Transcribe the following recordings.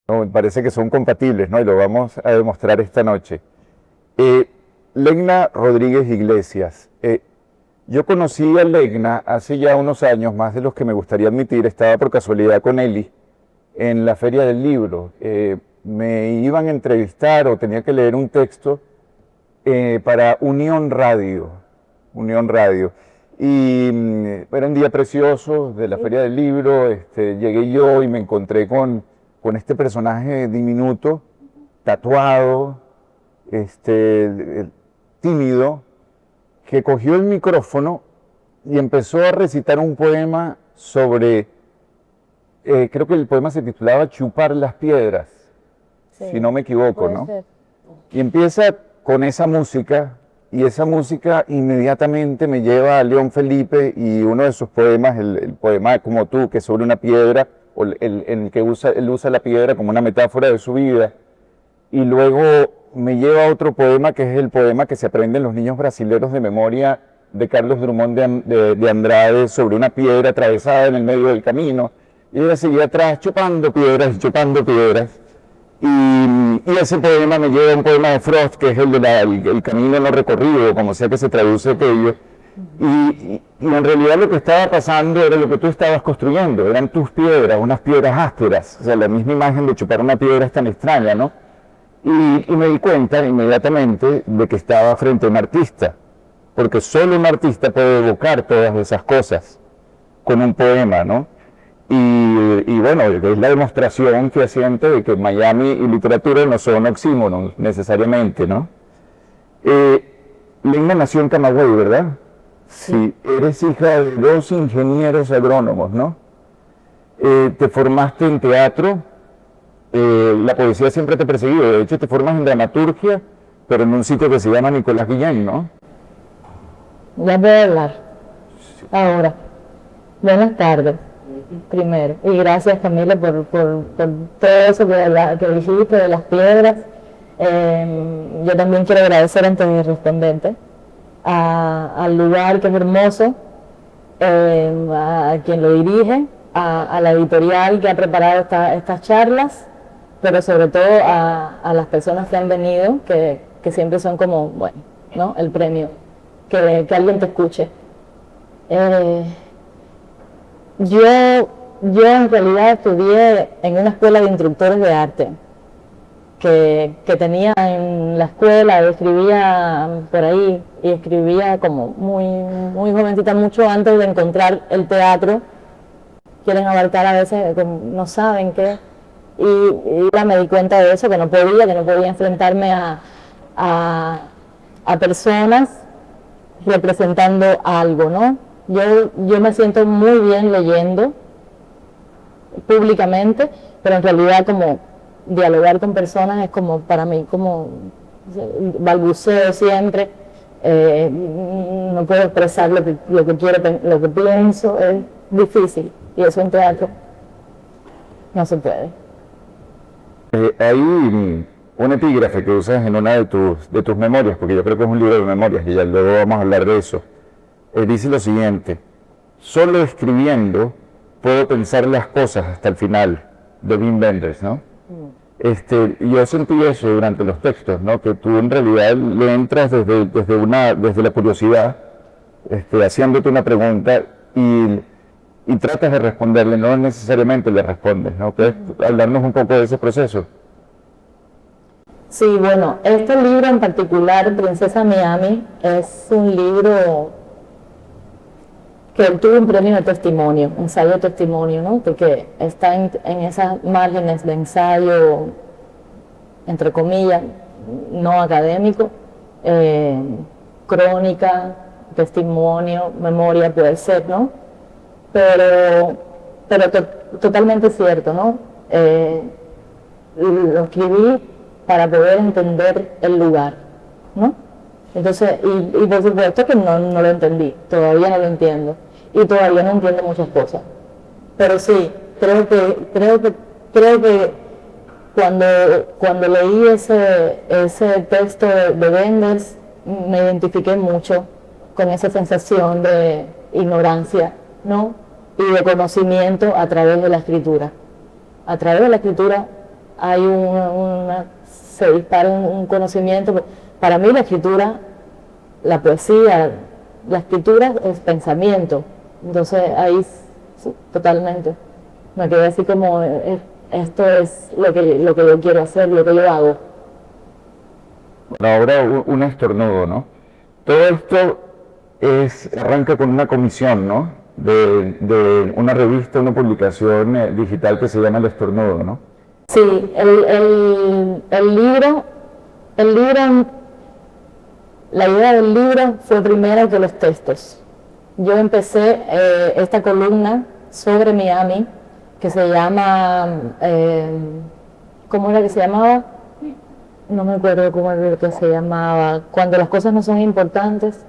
No, me parece que son compatibles, ¿no? Y lo vamos a demostrar esta noche. Eh, Legna Rodríguez Iglesias. Yo conocí a Legna hace ya unos años, más de los que me gustaría admitir. Estaba por casualidad con Eli en la Feria del Libro. Me iban a entrevistar o tenía que leer un texto para Unión Radio. Unión Radio. Y era un día precioso de la Feria del Libro. Llegué yo y me encontré con este personaje diminuto, tatuado, tímido, que cogió el micrófono y empezó a recitar un poema sobre, creo que el poema se titulaba Chupar las piedras, Sí, si no me equivoco, puede ¿no? ser. Y empieza con esa música, y esa música inmediatamente me lleva a León Felipe y uno de sus poemas, el poema Como tú, que es sobre una piedra, o en el que él usa la piedra como una metáfora de su vida. Y luego me lleva a otro poema, que es el poema que se aprenden los niños brasileños de memoria, de Carlos Drummond de Andrade, sobre una piedra atravesada en el medio del camino. Y ella seguía atrás chupando piedras, chupando piedras. Y ese poema me lleva a un poema de Frost, que es el de el camino no recorrido, como sea que se traduce aquello. Y en realidad lo que estaba pasando era lo que tú estabas construyendo, eran tus piedras, unas piedras ásperas. O sea, la misma imagen de chupar una piedra es tan extraña, ¿no? Y me di cuenta inmediatamente de que estaba frente a un artista, porque solo un artista puede evocar todas esas cosas con un poema, ¿no? Y bueno, es la demostración fehaciente de que Miami y literatura no son oxímoros necesariamente, ¿no? Lina nació en Camagüey, ¿verdad? Sí, eres hija de dos ingenieros agrónomos, ¿no? Te formaste en teatro, la poesía siempre te ha perseguido, de hecho te formas en dramaturgia, pero en un sitio que se llama Nicolás Guillén, ¿no? Ya voy a hablar. Ahora, buenas tardes, primero. Y gracias, Camila, por todo eso que dijiste de las piedras. Yo también quiero agradecer antes de responderte al lugar que es hermoso, a quien lo dirige, a la editorial que ha preparado estas charlas, pero sobre todo a las personas que han venido, que siempre son como, bueno, ¿no? El premio, que alguien te escuche. Yo en realidad estudié en una escuela de instructores de arte que tenía en la escuela, escribía por ahí y escribía como muy jovencita, mucho antes de encontrar el teatro. Quieren abarcar a veces, no saben qué, y ya me di cuenta de eso, que no podía enfrentarme a personas representando algo, ¿no? Yo me siento muy bien leyendo públicamente, pero en realidad como dialogar con personas es como para mí, como balbuceo siempre, no puedo expresar lo que quiero, lo que pienso, es difícil, y eso en teatro no se puede. Hay un epígrafe que usas en una de tus memorias, porque yo creo que es un libro de memorias y ya luego vamos a hablar de eso. Dice lo siguiente: solo escribiendo puedo pensar las cosas hasta el final, de Wim Wenders, ¿no? Yo sentí eso durante los textos, ¿no? Que tú en realidad le entras desde la curiosidad, haciéndote una pregunta y tratas de responderle, no necesariamente le respondes, ¿no? ¿Puedes hablarnos un poco de ese proceso? Sí, bueno, este libro en particular, Princesa Miami, es un libro que obtuvo un premio de testimonio, ensayo testimonio, ¿no? Porque está en esas márgenes de ensayo, entre comillas, no académico, crónica, testimonio, memoria puede ser, ¿no? Pero totalmente cierto, ¿no? Lo escribí para poder entender el lugar, ¿no? Entonces, y por supuesto que no lo entendí, todavía no lo entiendo, y todavía no entiendo muchas cosas. Pero sí, creo que cuando leí ese texto de Wenders, me identifiqué mucho con esa sensación de ignorancia, ¿no? Y de conocimiento a través de la escritura. A través de la escritura hay se dispara un conocimiento. Para mí la escritura, la poesía, la escritura es pensamiento. Entonces ahí sí, totalmente. Me quedé así como, esto es lo que yo quiero hacer, lo que yo hago. Ahora un estornudo, ¿no? Todo esto arranca con una comisión, ¿no? De una revista, una publicación digital que se llama El Estornudo, ¿no? Sí, el libro, la idea del libro fue primero que los textos. Yo empecé esta columna sobre Miami, que se llama, ¿cómo era que se llamaba? No me acuerdo cómo era que se llamaba, cuando las cosas no son importantes.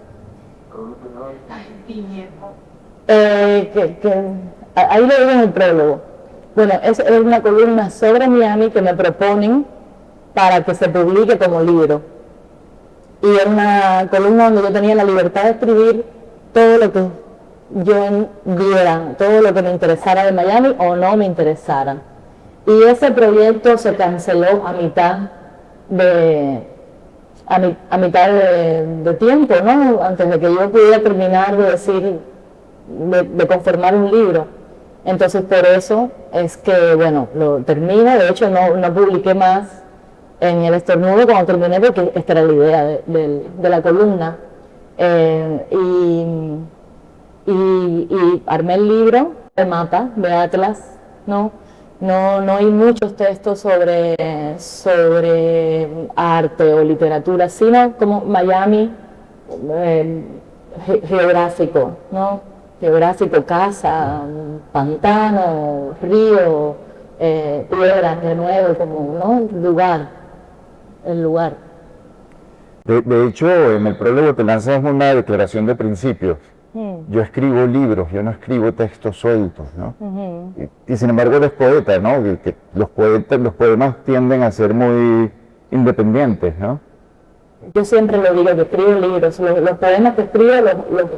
Ahí lo digo en el prólogo. Bueno, es una columna sobre Miami que me proponen para que se publique como libro. Y era una columna donde yo tenía la libertad de escribir todo lo que yo viera, todo lo que me interesara de Miami o no me interesara. Y ese proyecto se canceló a mitad de tiempo, ¿no? Antes de que yo pudiera terminar de decir, de conformar un libro. Entonces por eso es que, bueno, lo termino. De hecho no publiqué más en El Estornudo cuando terminé, porque esta era la idea de la columna. Y armé el libro de mapa, de atlas, ¿no? No hay muchos textos sobre arte o literatura, sino como Miami geográfico, ¿no? Geográfico, casa, pantano, río, piedras de nuevo, como, ¿no? El lugar. De hecho, en el prólogo te lanzas una declaración de principios. Yo escribo libros, yo no escribo textos sueltos, ¿no? Y sin embargo eres poeta, ¿no? Que los poemas tienden a ser muy independientes, ¿no? Yo siempre lo digo, que escribo libros. Los poemas que escribo,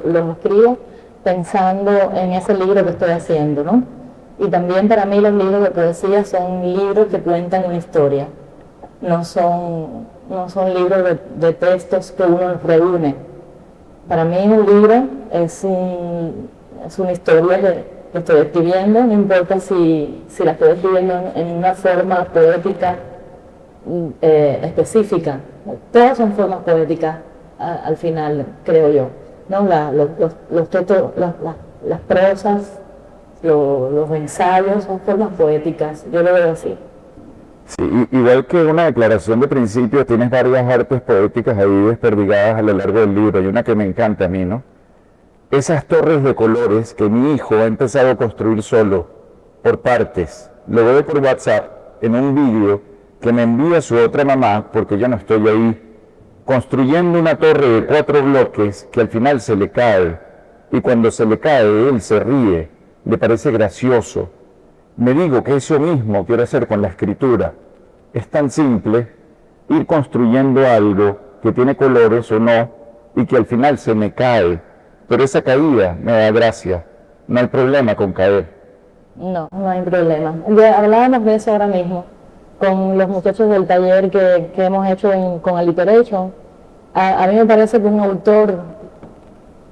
los escribo pensando en ese libro que estoy haciendo, ¿no? Y también para mí los libros de poesía son libros que cuentan una historia. No son libros de textos que uno reúne. Para mí un libro es una historia que estoy escribiendo, no importa si la estoy escribiendo en una forma poética específica. Todas son formas poéticas al final, creo yo, ¿no? Los textos, las prosas, los ensayos son formas poéticas, yo lo veo así. Sí, igual que una declaración de principios, tienes varias artes poéticas ahí desperdigadas a lo largo del libro. Hay una que me encanta a mí, ¿no? Esas torres de colores que mi hijo ha empezado a construir solo, por partes. Lo veo por WhatsApp en un vídeo que me envía su otra mamá, porque yo no estoy ahí, construyendo una torre de 4 bloques que al final se le cae. Y cuando se le cae, él se ríe, le parece gracioso. Me digo que eso mismo quiero hacer con la escritura. Es tan simple ir construyendo algo que tiene colores o no y que al final se me cae, pero esa caída me da gracia. No hay problema con caer. No hay problema. Ya hablábamos de eso ahora mismo con los muchachos del taller que hemos hecho con Alliteration. A mí me parece que un autor,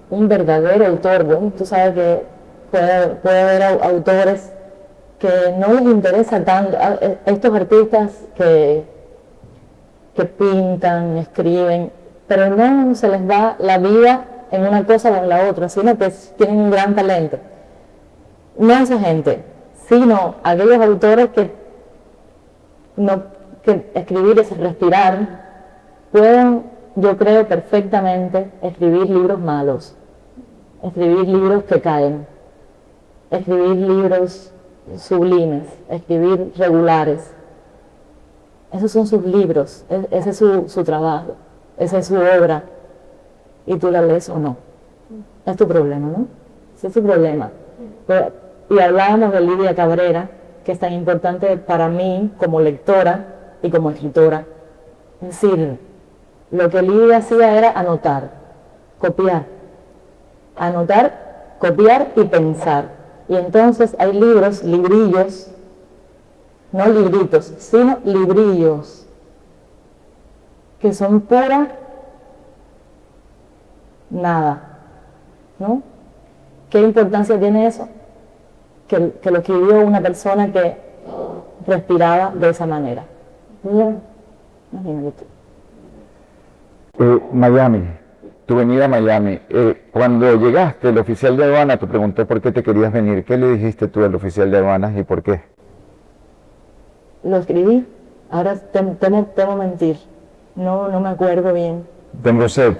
un verdadero autor, bueno, tú sabes que puede haber autores que no les interesa tanto, estos artistas que pintan, escriben, pero no se les va la vida en una cosa o en la otra, sino que tienen un gran talento. No esa gente, sino aquellos autores que escribir es respirar, pueden, yo creo perfectamente, escribir libros malos, escribir libros que caen, escribir libros sublimes, escribir regulares. Esos son sus libros, ese es su trabajo, esa es su obra, y tú la lees o no. Es tu problema, ¿no? Ese es tu problema. Y hablábamos de Lidia Cabrera, que es tan importante para mí como lectora y como escritora. Es decir, lo que Lidia hacía era anotar, copiar y pensar. Y entonces hay librillos, no libritos, sino librillos, que son pura nada, ¿no? ¿Qué importancia tiene eso? Que lo escribió una persona que respiraba de esa manera. Imagínate. Miami, tu venida a Miami. Cuando llegaste, el oficial de aduana te preguntó por qué te querías venir. ¿Qué le dijiste tú al oficial de aduanas y por qué? Lo escribí, ahora temo mentir, no me acuerdo bien. Tengo sed.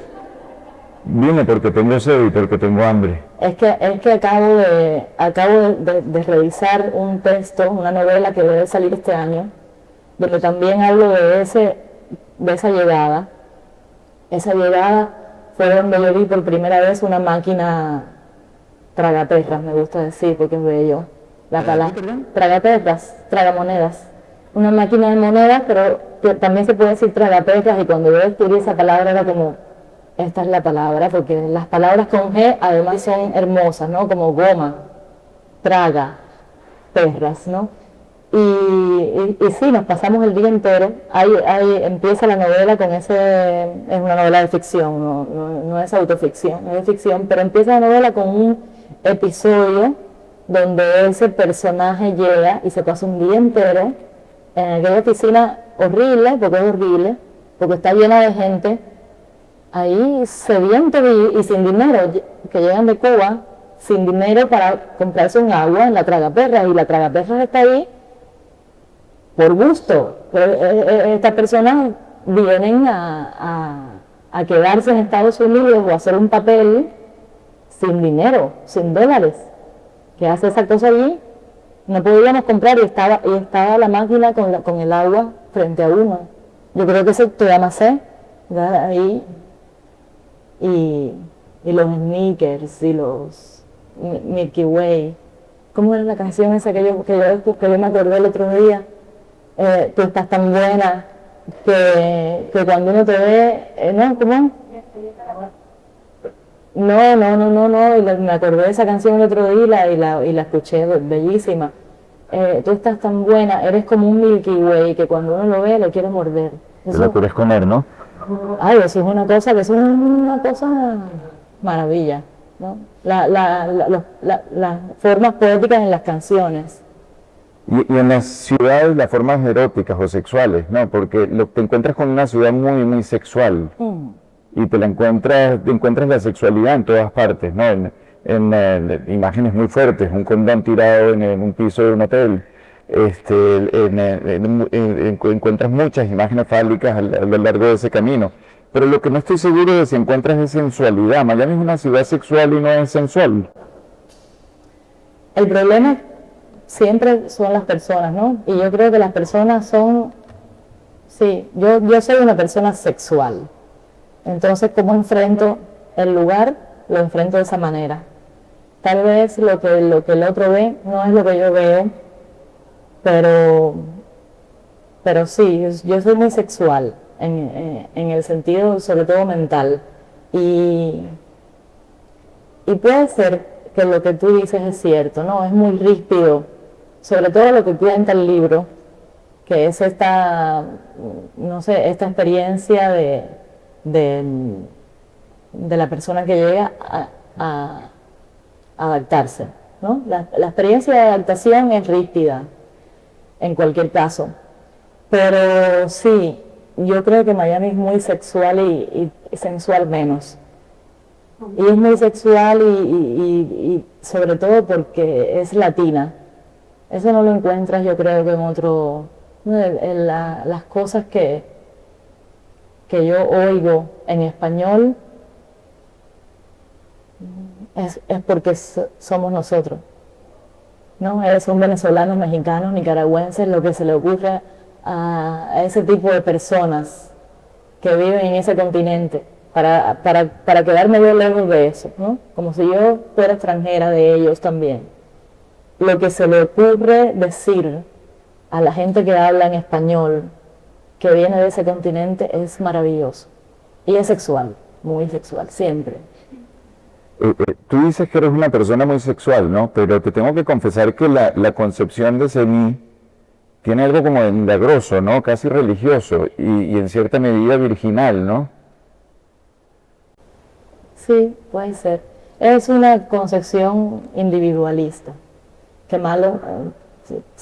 Vine porque tengo sed y porque tengo hambre. Es que acabo de revisar un texto, una novela que debe salir este año, donde también hablo de esa llegada. Esa llegada fue donde yo vi por primera vez una máquina tragaperras, me gusta decir, porque es bello. La palabra tragaperras, tragamonedas. Una máquina de monedas, pero que también se puede decir tragaperras, y cuando yo descubrí esa palabra era como, esta es la palabra, porque las palabras con G además son hermosas, ¿no? Como goma, traga, perras, ¿no? Y sí, nos pasamos el día entero. Ahí empieza la novela con es una novela de ficción, no es autoficción, es de ficción, pero empieza la novela con un episodio donde ese personaje llega y se pasa un día entero en aquella oficina horrible, porque está llena de gente, ahí sedientos y sin dinero, que llegan de Cuba sin dinero para comprarse un agua en la tragaperras, y la tragaperras está ahí por gusto. Estas personas vienen a quedarse en Estados Unidos o a hacer un papel sin dinero, sin dólares. ¿Qué hace esa cosa allí? No podíamos comprar, y estaba la máquina con el agua frente a uno. Yo creo que eso te llama sed, ahí. Y los Snickers y los Milky Way. ¿Cómo era la canción esa que yo me acordé el otro día? Tú estás tan buena que cuando uno te ve, ¿no? ¿Cómo? No, y me acordé de esa canción el otro día y la escuché, bellísima. Tú estás tan buena, eres como un Milky Way que cuando uno lo ve lo quiere morder. Te la quieres comer, ¿no? Ay, eso es una cosa maravilla, ¿no? Las formas poéticas en las canciones. Y en las ciudades las formas eróticas o sexuales, ¿no? Porque te encuentras con una ciudad muy, muy sexual. Y te encuentras la sexualidad en todas partes, ¿no? En imágenes muy fuertes, un condón tirado en un piso de un hotel. Encuentras muchas imágenes fálicas a lo largo de ese camino. Pero lo que no estoy seguro de si encuentras es sensualidad. Miami es una ciudad sexual y no es sensual. El problema siempre son las personas, ¿no? Y yo creo que las personas son... Sí, yo soy una persona sexual. Entonces, ¿cómo enfrento el lugar? Lo enfrento de esa manera. Tal vez lo que el otro ve no es lo que yo veo, pero sí, yo soy muy sexual en el sentido sobre todo mental. Y puede ser que lo que tú dices es cierto, ¿no? Es muy ríspido, sobre todo lo que cuenta el libro, que es esta experiencia de la persona que llega a adaptarse, ¿no? La experiencia de adaptación es ríspida en cualquier caso, pero sí, yo creo que Miami es muy sexual y sensual menos. Y es muy sexual y sobre todo porque es latina. Eso no lo encuentras, yo creo, que en otro... las cosas que yo oigo en español es porque somos nosotros, ¿no? Son venezolanos, mexicanos, nicaragüenses, lo que se le ocurre a ese tipo de personas que viven en ese continente, para quedarme yo lejos de eso, ¿no? Como si yo fuera extranjera de ellos también. Lo que se le ocurre decir a la gente que habla en español, que viene de ese continente, es maravilloso. Y es sexual, muy sexual, siempre. Tú dices que eres una persona muy sexual, ¿no? Pero te tengo que confesar que la concepción de ese mí tiene algo como de milagroso, ¿no? Casi religioso y en cierta medida virginal, ¿no? Sí, puede ser. Es una concepción individualista. Que malo,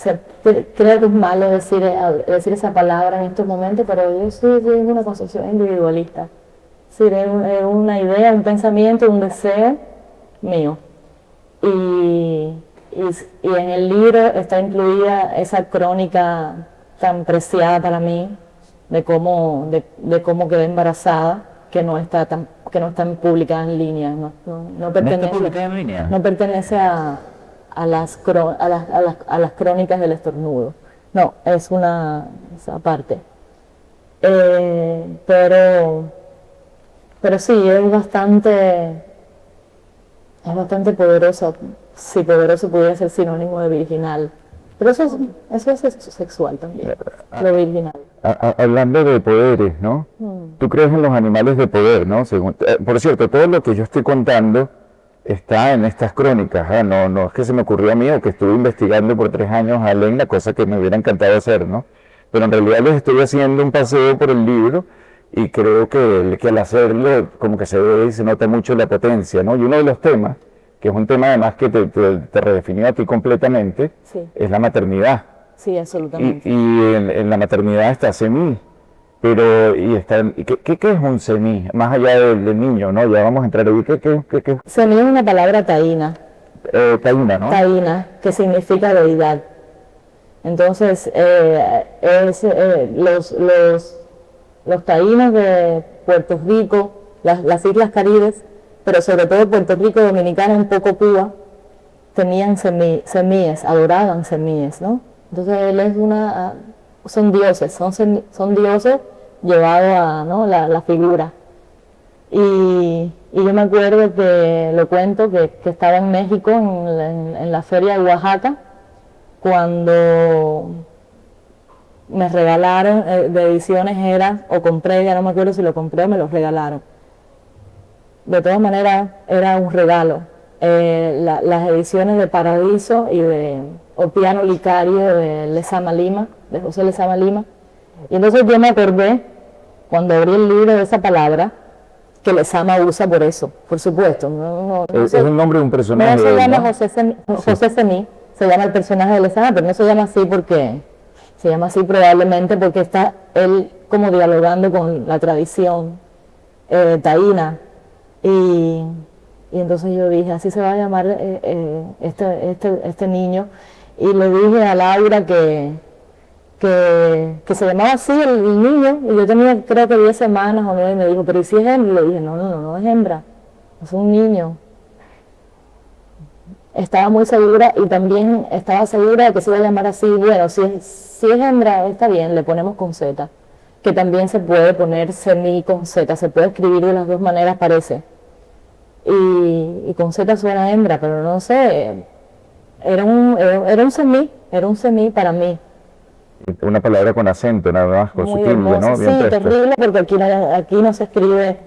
creo que es malo decir esa palabra en estos momentos, pero yo sí, es una concepción individualista. Sí, es una idea, un pensamiento, un deseo mío. Y en el libro está incluida esa crónica tan preciada para mí de cómo quedé embarazada, que no está publicada en línea, no pertenece a las crónicas del estornudo. No, es una aparte. Pero sí, es bastante poderoso, si poderoso pudiera ser sinónimo de virginal. Pero eso es sexual también, lo virginal. Hablando de poderes, ¿no? Tú crees en los animales de poder, ¿no? Por cierto, todo lo que yo estoy contando está en estas crónicas, ¿eh? No es que se me ocurrió a mí o que estuve investigando por 3 años a Lena, cosa que me hubiera encantado hacer, ¿no? Pero en realidad les estoy haciendo un paseo por el libro y creo que al hacerlo como que se ve y se nota mucho la potencia, ¿no? Y uno de los temas, que es un tema además que te redefinió a ti completamente, sí, es la maternidad. Sí, absolutamente. Y en la maternidad está semí, pero ¿qué es un semí? Más allá del niño, ¿no? Ya vamos a entrar ahí. ¿Qué? Semí es una palabra taína. Taína, ¿no? Taína, que significa deidad. Entonces, los taínos de Puerto Rico, las Islas Caribes, pero sobre todo Puerto Rico, Dominicana, un poco Cuba, tenían semíes, adoraban semíes, ¿no? Entonces él es son dioses, son dioses llevados a, ¿no?, la figura. Y yo me acuerdo que, lo cuento, que estaba en México, en la feria de Oaxaca, cuando me regalaron de ediciones o compré, ya no me acuerdo si lo compré o me los regalaron. De todas maneras, era un regalo. Las ediciones de Paradiso y de O Piano Licario de Lezama Lima, de José Lezama Lima. Y entonces yo me acordé, cuando abrí el libro, de esa palabra que Lezama usa por eso, por supuesto. Es el nombre de un personaje. No se llama José Semí, se llama el personaje de Lezama, pero no se llama así porque, se llama así probablemente porque está él como dialogando con la tradición taína. Y entonces yo dije, así se va a llamar este niño. Y le dije a Laura que se llamaba así el niño, y yo tenía creo que 10 semanas o 9, y me dijo, pero ¿y si es hembra? Y le dije, no es hembra, es un niño. Estaba muy segura, y también estaba segura de que se iba a llamar así. Bueno, si es hembra, está bien, le ponemos con Z, que también se puede poner semí con Z, se puede escribir de las dos maneras, parece. Y con Z suena hembra, pero no sé, era un semí para mí. Una palabra con acento, nada más, con su tilde, ¿no? Sí, terrible, porque aquí no se escribe,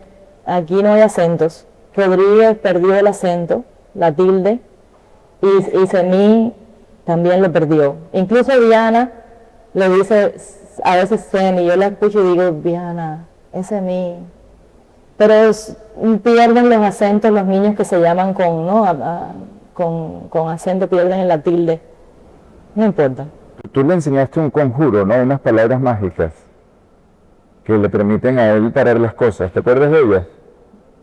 aquí no hay acentos. Rodríguez perdió el acento, la tilde, y semí también lo perdió. Incluso Diana le dice a veces semí, yo la escucho y digo, Diana, es semí. Pero pierden los acentos los niños que se llaman con acento, pierden la tilde. No importa. Tú le enseñaste un conjuro, ¿no? Unas palabras mágicas que le permiten a él parar las cosas. ¿Te acuerdas de ellas?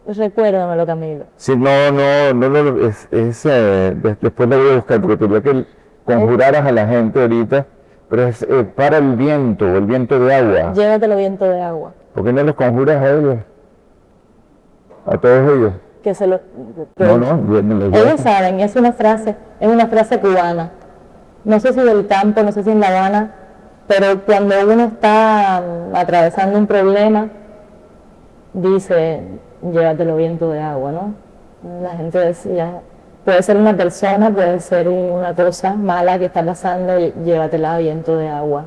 Recuérdamelo, Camilo. Sí, después lo voy a buscar porque quería que conjuraras a la gente ahorita, pero es para el viento de agua. Llévatelo viento de agua. ¿Por qué no los conjuras a ellos? A todos ellos. Ellos saben, es una frase cubana. No sé si del campo, no sé si en La Habana, pero cuando uno está atravesando un problema, dice, llévatelo viento de agua, ¿no? La gente decía, puede ser una persona, puede ser una cosa mala que está pasando, llévatela viento de agua.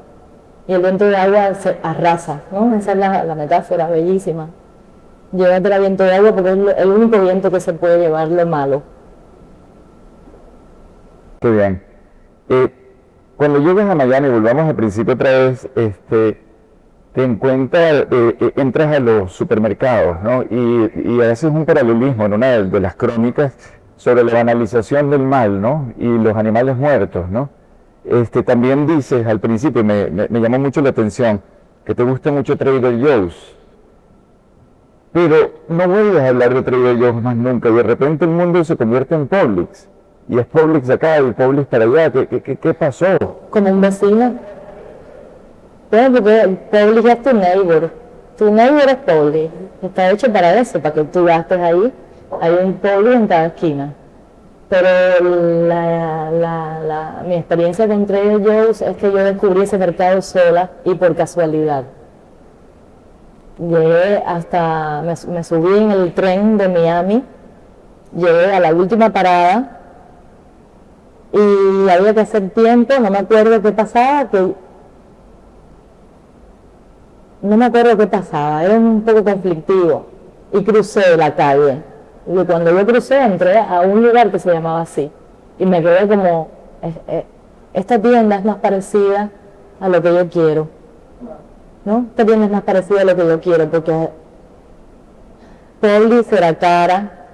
Y el viento de agua se arrasa, ¿no? Esa es la metáfora bellísima. Llévatela viento de agua porque es el único viento que se puede llevar lo malo. Qué bien. cuando llegas a Miami, volvamos al principio otra vez, te encuentras, entras a los supermercados, ¿no? Y haces un paralelismo en una de las crónicas sobre la banalización del mal, ¿no? Y los animales muertos, ¿no? También dices al principio, me llamó mucho la atención, que te gusta mucho Trader Joe's, pero no vuelves a hablar de Trader Joe's más nunca, y de repente el mundo se convierte en Publix, y es Publix acá y Publix para allá. ¿Qué pasó? Como un vecino. Bueno, porque Publix es tu neighbor. Tu neighbor es Publix. Está hecho para eso, para que tú gastes ahí. Hay un Publix en cada esquina. Pero mi experiencia con Trader Joe's es que yo descubrí ese mercado sola y por casualidad. Llegué hasta, me subí en el tren de Miami, llegué a la última parada y había que hacer tiempo, no me acuerdo qué pasaba, era un poco conflictivo y crucé la calle. Y cuando yo crucé entré a un lugar que se llamaba así y me quedé como, esta tienda es más parecida a lo que yo quiero, ¿no? Esta tienda es más parecida a lo que yo quiero porque Publix era cara,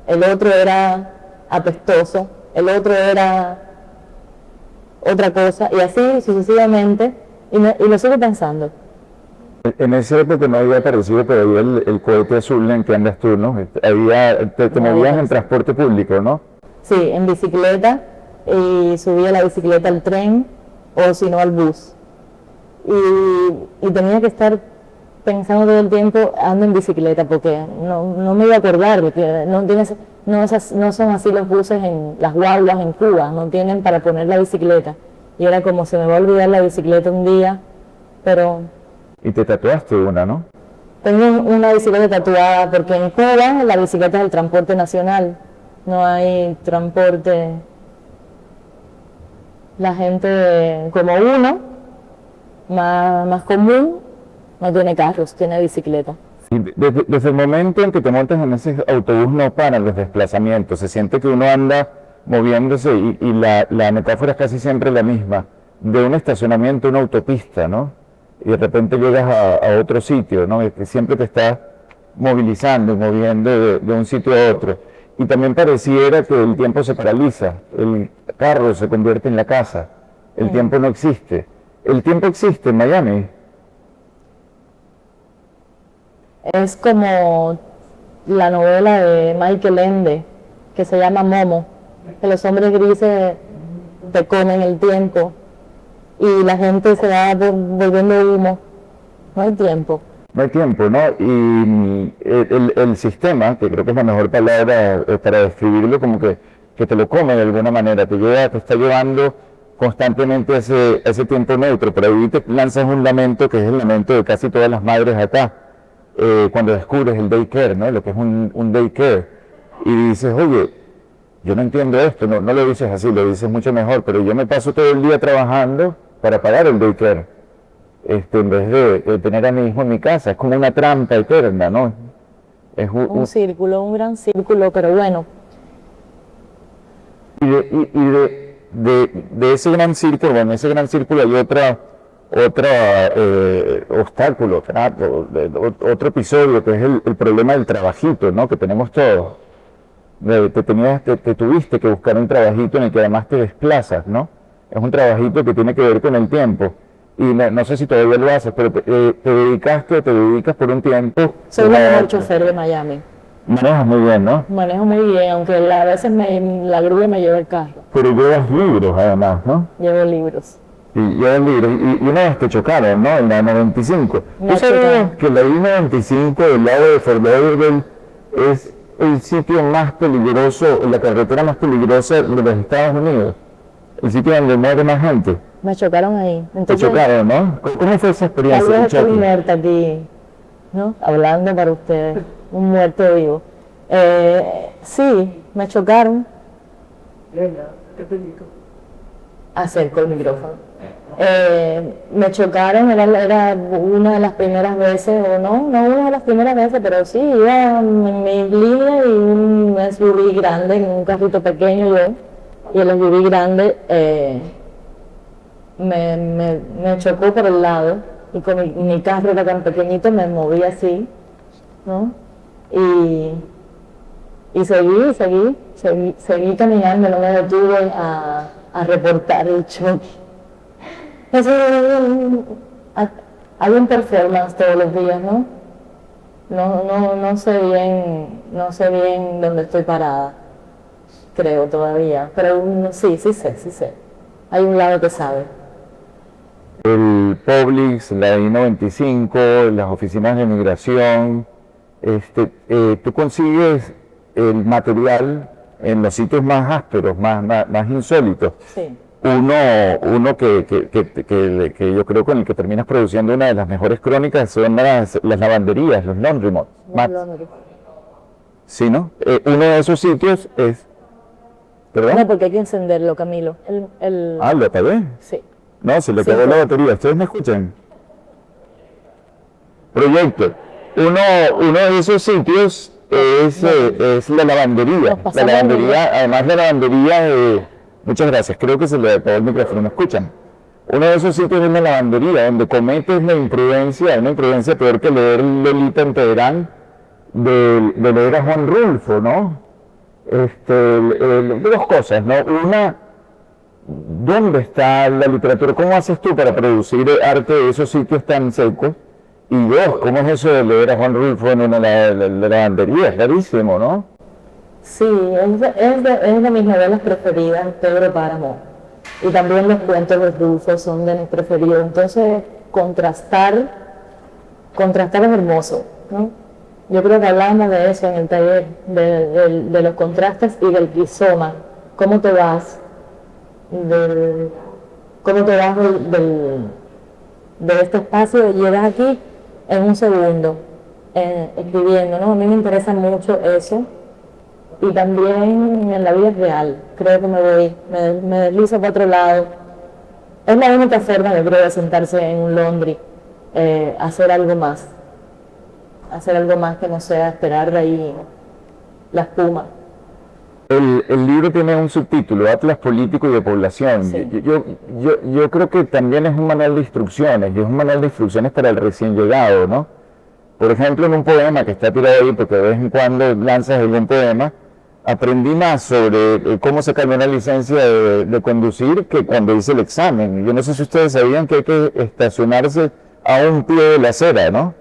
el otro era apestoso, el otro era otra cosa y así sucesivamente y lo sigo pensando. En esa época no había aparecido todavía el cohete azul en que andas tú, ¿no? Te movías en transporte público, ¿no? Sí, en bicicleta y subía la bicicleta al tren o si no al bus. Y tenía que estar pensando todo el tiempo ando en bicicleta porque no me iba a acordar, porque no son así los buses en las guaguas en Cuba, no tienen para poner la bicicleta. Y era como se me va a olvidar la bicicleta un día, pero... Y te tatuaste una, ¿no? Tengo una bicicleta tatuada porque en Cuba la bicicleta es el transporte nacional, no hay transporte. La gente como uno, más común, no tiene carros, tiene bicicleta. Y desde el momento en que te montas en ese autobús no paran los desplazamientos, se siente que uno anda moviéndose y la metáfora es casi siempre la misma, de un estacionamiento a una autopista, ¿no? Y de repente llegas a otro sitio, ¿no? Que siempre te estás movilizando y moviendo de un sitio a otro. Y también pareciera que el tiempo se paraliza, el carro se convierte en la casa, el tiempo no existe. ¿El tiempo existe en Miami? Es como la novela de Michael Ende, que se llama Momo, que los hombres grises te comen el tiempo y la gente se va volviendo humo. No hay tiempo. No hay tiempo, ¿no? Y el sistema, que creo que es la mejor palabra para describirlo, como que te lo come de alguna manera, te está llevando constantemente a ese tiempo neutro. Pero ahí te lanzas un lamento que es el lamento de casi todas las madres acá, cuando descubres el daycare, ¿no? Lo que es un daycare. Y dices, oye, yo no entiendo esto, no lo dices así, lo dices mucho mejor, pero yo me paso todo el día trabajando para pagar el daycare, en vez de tener a mi hijo en mi casa. Es como una trampa eterna, ¿no? Es un círculo, un gran círculo, pero bueno. Y de ese gran círculo, bueno, en ese gran círculo hay otro obstáculo, otro episodio, que es el problema del trabajito, ¿no? Que tenemos todos. Te tuviste que buscar un trabajito en el que además te desplazas, ¿no? Es un trabajito que tiene que ver con el tiempo. Y no sé si todavía lo haces, pero te dedicas por un tiempo. Soy la mejor chofer de Miami. Manejas muy bien, ¿no? Manejo muy bien, aunque a veces la grúa me lleva el carro. Pero llevas libros además, ¿no? Llevo libros. Y llevas libros. Y una vez te chocaron, ¿no? En la 95. ¿Tú sabes que la I-95 del lado de Fort Lauderdale es el sitio más peligroso, la carretera más peligrosa de los Estados Unidos? El sitio donde muere más gente. Me chocaron ahí. Entonces, te chocaron, ¿no? ¿Cómo fue esa experiencia? Tal vez estoy muerta aquí, ¿no? Hablando para ustedes, un muerto vivo. Sí, me chocaron. ¿Qué te digo? Acerco el micrófono. Me chocaron, era una de las primeras veces, o no una de las primeras veces, pero sí, iba en mi línea y un SUV grande, en un carrito pequeño yo, y el SUV grande me chocó por el lado y con mi carro era tan pequeñito me moví así, ¿no? Y seguí caminando, no me detuve a reportar el choque. Hay un performance todos los días, ¿no? No sé bien dónde estoy parada, creo todavía, pero sí sé. Hay un lado que sabe. El Publix, la I-95, las oficinas de migración, tú consigues el material en los sitios más ásperos, más insólitos. Sí. Uno que yo creo con el que terminas produciendo una de las mejores crónicas son las lavanderías, los laundromats. ¿Sí, no? Uno de esos sitios es... ¿Perdón? No, porque hay que encenderlo, Camilo. ¿Lo apagué? Sí. No, se le acabó la batería. ¿Ustedes me escuchan? Proyecto. Uno de esos sitios es la lavandería. La lavandería, además de la lavandería... muchas gracias, creo que se le apagó el micrófono, ¿me escuchan? Uno de esos sitios es la lavandería, donde cometes una imprudencia peor que leer Lolita en Teherán, de leer a Juan Rulfo, ¿no? Dos cosas, ¿no? Una, ¿dónde está la literatura? ¿Cómo haces tú para producir arte de esos sitios tan secos? Y dos, ¿cómo es eso de leer a Juan Rulfo en una lavandería? Es rarísimo, ¿no? Sí, es de mis novelas preferidas, Pedro Páramo. Y también los cuentos de Rulfo son de mis preferidos. Entonces, contrastar es hermoso, ¿no? Yo creo que hablamos de eso en el taller, de los contrastes y del rizoma. ¿Cómo te vas de este espacio y llegas aquí en un segundo, escribiendo, ¿no? A mí me interesa mucho eso. Y también en la vida real, creo que me deslizo para otro lado. Es la única forma, yo creo, de sentarse en un laundry, hacer algo más que no sea esperar de ahí la espuma. El libro tiene un subtítulo, Atlas Político y de Población. Sí. Yo creo que también es un manual de instrucciones, y es un manual de instrucciones para el recién llegado, ¿no? Por ejemplo, en un poema que está tirado ahí, porque de vez en cuando lanzas algún poema, aprendí más sobre cómo sacar una licencia de conducir que cuando hice el examen. Yo no sé si ustedes sabían que hay que estacionarse a un pie de la acera, ¿no?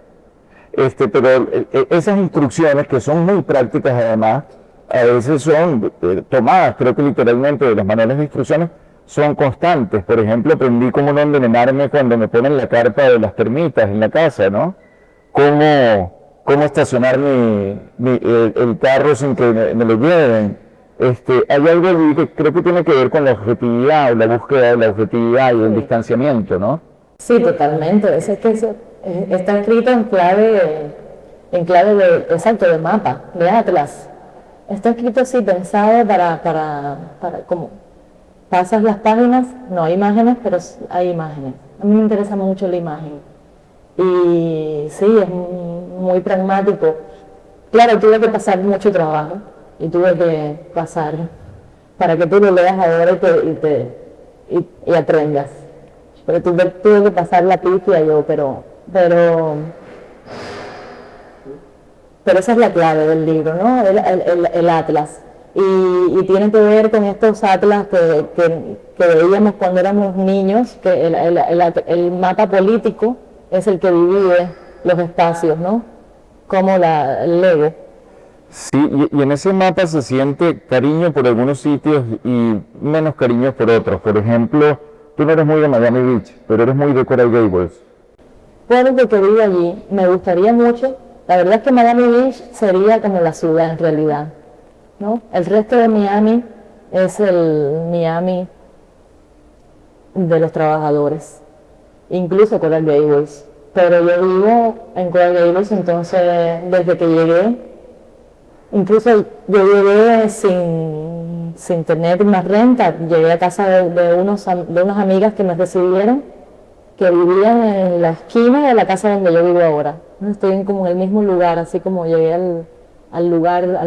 Pero esas instrucciones, que son muy prácticas además, a veces son tomadas, creo que literalmente, de los manuales de instrucciones, son constantes. Por ejemplo, aprendí cómo no envenenarme cuando me ponen la carpa de las termitas en la casa, ¿no? Cómo estacionar el carro sin que me lo lleven. Hay algo allí que creo que tiene que ver con la objetividad, o la búsqueda de la objetividad y el distanciamiento, ¿no? Sí, totalmente. Es que eso está escrito en clave de mapa, de atlas. Está escrito así, pensado para como pasas las páginas, no hay imágenes, pero hay imágenes. A mí me interesa mucho la imagen. Y sí, es muy pragmático. Claro, tuve que pasar mucho trabajo y tuve que pasar para que tú lo leas ahora y aprendas. Pero tuve que pasar la pifia yo, pero esa es la clave del libro, ¿no? El atlas. Y tiene que ver con estos atlas que veíamos cuando éramos niños, que el mapa político es el que divide los espacios, ¿no? Como el Lego. Sí, y en ese mapa se siente cariño por algunos sitios y menos cariño por otros. Por ejemplo, tú no eres muy de Miami Beach, pero eres muy de Coral Gables. Porque vivo allí, me gustaría mucho. La verdad es que Miami Beach sería como la ciudad en realidad, ¿no? El resto de Miami es el Miami de los trabajadores, incluso Coral Gables. Pero yo vivo en Coral Gables, entonces desde que llegué, incluso yo llegué sin tener una renta, llegué a casa de unas amigas que me recibieron, que vivían en la esquina de la casa donde yo vivo ahora. Estoy como en el mismo lugar, así como llegué al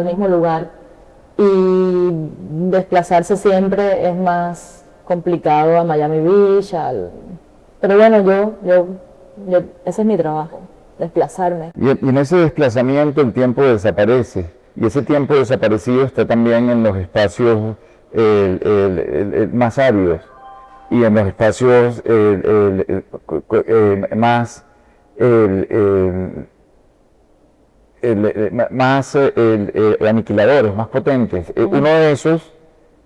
mismo lugar. Y desplazarse siempre es más complicado a Miami Beach, pero bueno, ese es mi trabajo, desplazarme. Y en ese desplazamiento el tiempo desaparece, y ese tiempo desaparecido está también en los espacios más áridos, y en los espacios más aniquiladores, más potentes. Uno de esos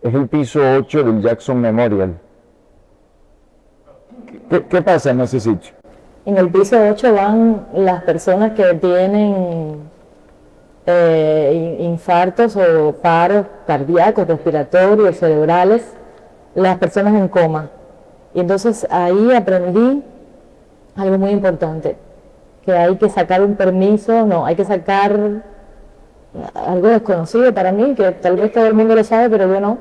es el piso 8 del Jackson Memorial. ¿Qué pasa en ese sitio? En el piso 8 van las personas que tienen infartos o paros cardíacos, respiratorios, cerebrales, las personas en coma. Y entonces ahí aprendí algo muy importante, que hay que sacar un permiso, no, hay que sacar algo desconocido para mí, que tal vez todo el mundo lo sabe, pero yo no.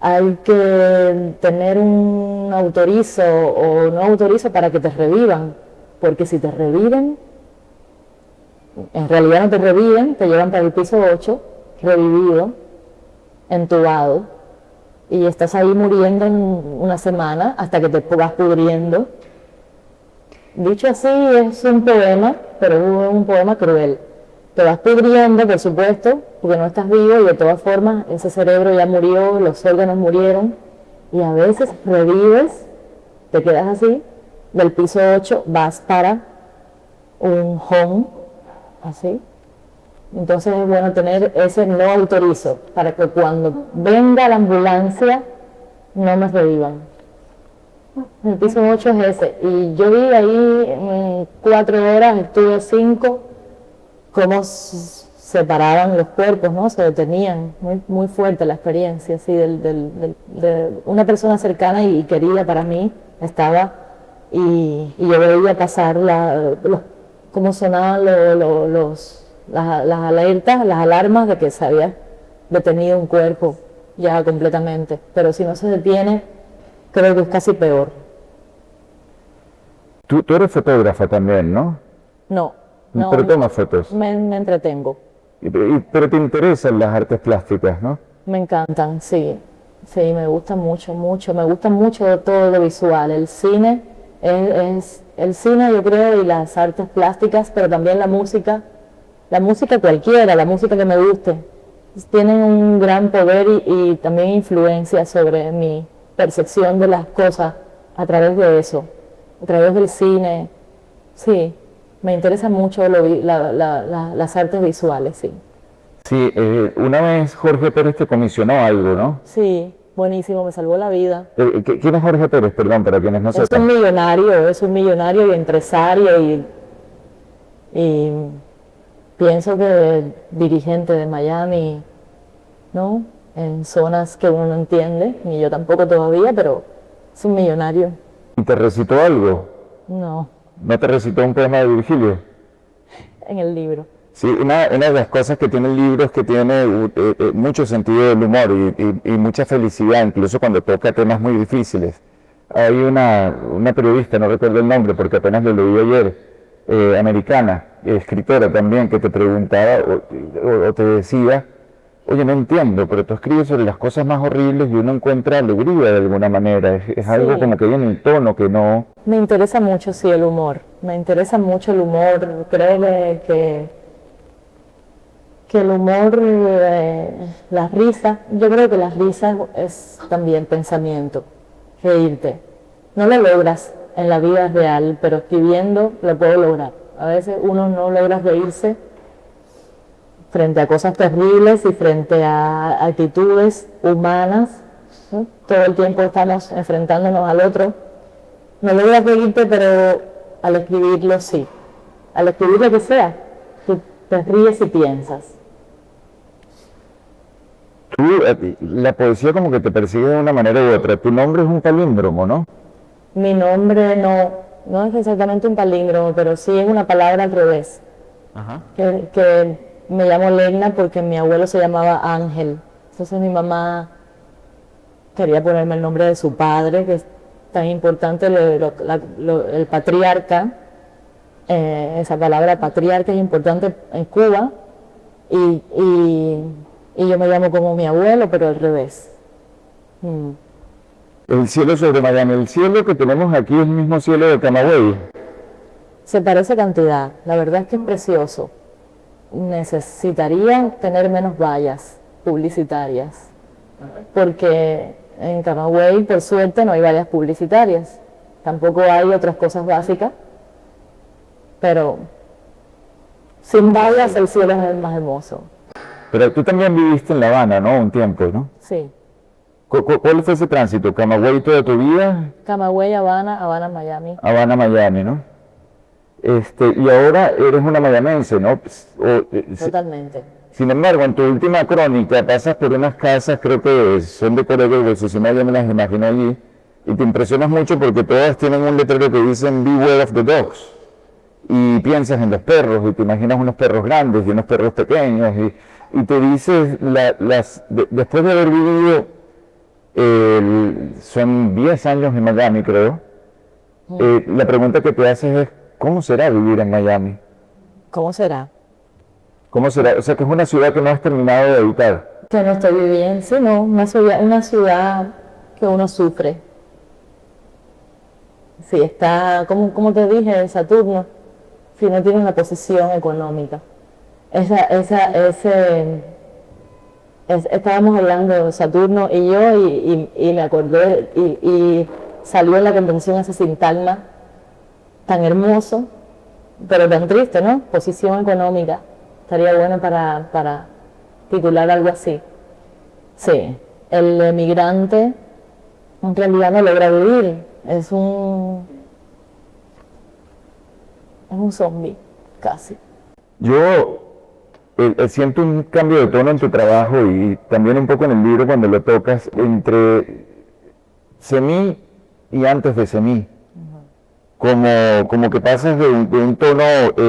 Hay que tener un autorizo o no autorizo para que te revivan, porque si te reviven, en realidad no te reviven, te llevan para el piso 8, revivido, entubado, y estás ahí muriendo en una semana hasta que te vas pudriendo. Dicho así, es un poema, pero es un poema cruel. Te vas pudriendo, por supuesto, porque no estás vivo y de todas formas ese cerebro ya murió, los órganos murieron, y a veces revives, te quedas así, del piso 8 vas para un home, así. Entonces es bueno tener ese no autorizo, para que cuando venga la ambulancia no me revivan. El piso 8 es ese, y yo vi ahí 4 horas, estuve 5, cómo separaban los cuerpos, ¿no? Se detenían, muy fuerte la experiencia, así, de una persona cercana y querida para mí estaba, y yo veía pasar cómo sonaban las alertas, las alarmas de que se había detenido un cuerpo ya completamente, pero si no se detiene, creo que es casi peor. Tú eres fotógrafa también, ¿no? No, Pero tomas fotos. me entretengo. Pero te interesan las artes plásticas, ¿no? Me encantan, sí, me gusta mucho, me gusta mucho todo lo visual, el cine, el cine yo creo, y las artes plásticas, pero también la música cualquiera, la música que me guste, tienen un gran poder y también influencia sobre mi percepción de las cosas a través de eso, a través del cine, sí, me interesa mucho las artes visuales, sí. Sí, una vez Jorge Pérez te comisionó algo, ¿no? Sí, buenísimo, me salvó la vida. ¿Quién es Jorge Pérez? Perdón, para quienes no sepan. Es un millonario y empresario y pienso que dirigente de Miami, ¿no? En zonas que uno no entiende, ni yo tampoco todavía, pero es un millonario. ¿Y te recitó algo? No, ¿No te recitó un poema de Virgilio? en el libro. Sí, una de las cosas que tiene el libro es que tiene mucho sentido del humor y mucha felicidad, incluso cuando toca temas muy difíciles. Hay una periodista, no recuerdo el nombre porque apenas lo leí ayer, americana, escritora también, que te preguntaba o te decía, oye, no entiendo, pero tú escribes sobre las cosas más horribles y uno encuentra alegría de alguna manera. Es algo Sí. como que viene en tono, que no... Me interesa mucho, sí, el humor. Me interesa mucho el humor. Creo que el humor, la risa, yo creo que la risa es también pensamiento, reírte. No lo logras en la vida real, pero escribiendo lo puedo lograr. A veces uno no logra reírse frente a cosas terribles y frente a actitudes humanas, ¿no? Todo el tiempo estamos enfrentándonos al otro. No logras reírte, pero al escribirlo sí. Al escribir lo que sea, tú te ríes y piensas. Tú, la poesía como que te persigue de una manera u otra. Tu nombre es un palíndromo, ¿no? Mi nombre no es exactamente un palíndromo, pero sí es una palabra al revés. Ajá. Que me llamo Legna porque mi abuelo se llamaba Ángel. Entonces mi mamá quería ponerme el nombre de su padre, que es tan importante, el patriarca. Esa palabra patriarca es importante en Cuba y yo me llamo como mi abuelo, pero al revés. Mm. El cielo sobre Miami. El cielo que tenemos aquí es el mismo cielo de Camagüey. Se parece cantidad, la verdad es que es precioso. Necesitaría tener menos vallas publicitarias, porque en Camagüey, por suerte, no hay vallas publicitarias. Tampoco hay otras cosas básicas, pero sin vallas el cielo es el más hermoso. Pero tú también viviste en La Habana, ¿no? Un tiempo, ¿no? Sí, ¿Cuál fue ese tránsito? ¿Camagüey toda tu vida? Camagüey, Habana, Habana, Miami. Habana, Miami, ¿no? Y ahora eres una mayamense, ¿no? Totalmente. Sin embargo, en tu última crónica pasas por unas casas, creo que son de Colegio de si no, yo me las imagino allí, y te impresionas mucho porque todas tienen un letrero que dicen Beware of the Dogs. Y piensas en los perros, y te imaginas unos perros grandes y unos perros pequeños, y te dices, después de haber vivido, son 10 años en Miami, creo, la pregunta que te haces es, ¿cómo será vivir en Miami? ¿Cómo será? ¿Cómo será? O sea, que es una ciudad que no has terminado de habitar. Que no estoy viviendo, sí, no, una ciudad que uno sufre. Sí, está, como te dije, en Saturno, si no tiene una posición económica. Estábamos hablando de Saturno y yo, y me acordé, y salió en la convención ese sintagma tan hermoso, pero tan triste, ¿no? Posición económica. Estaría bueno para titular algo así. Sí, el emigrante en realidad no logra vivir, es un zombie, casi. Yo siento un cambio de tono en tu trabajo y también un poco en el libro cuando lo tocas entre Semí y antes de Semí. Como que pasas de un tono